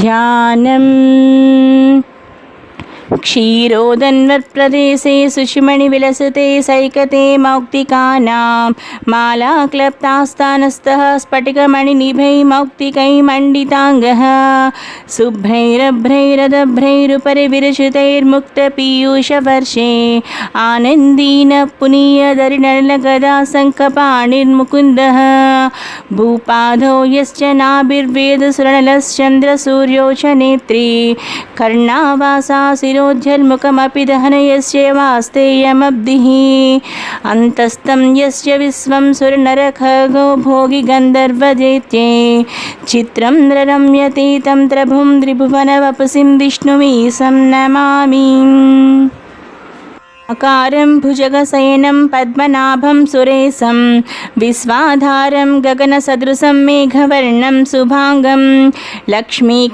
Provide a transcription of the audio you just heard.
ध्यानम् क्षीरोदन्वत्प्रदेशे सुषिमणिविलसते सैकते मौक्तिकानां मालाक्लप्तास्तानस्थः स्फटिकमणिनिभैः मौक्तिकैर्मण्डिताङ्गः शुभ्रैरभ्रैरदभ्रैरुपरि विरचितैर्मुक्तपीयूषवर्षे आनन्दीन पुनीयदरिनलगदा शङ्खपाणिर्मुकुन्दः भूपाधौ यश्च नाभिर्वेदसुरनलश्चन्द्रसूर्यौ च नेत्री कर्णावासा शिरोज्जल्मुखमपि दहनयस्य वास्तेयमब्धिः अन्तस्तं यस्य विश्वं सुरनरखगो भोगि गन्धर्वदैत्ये चित्रं नररम्यते तं प्रभुं त्रिभुवनवपसिं विष्णुमीशं नमामि। अकारं भुजगशयनं पद्मनाभं सुरेशं विश्वाधारं गगनसदृशं मेघवर्णं शुभांगं लक्ष्मीकान्तं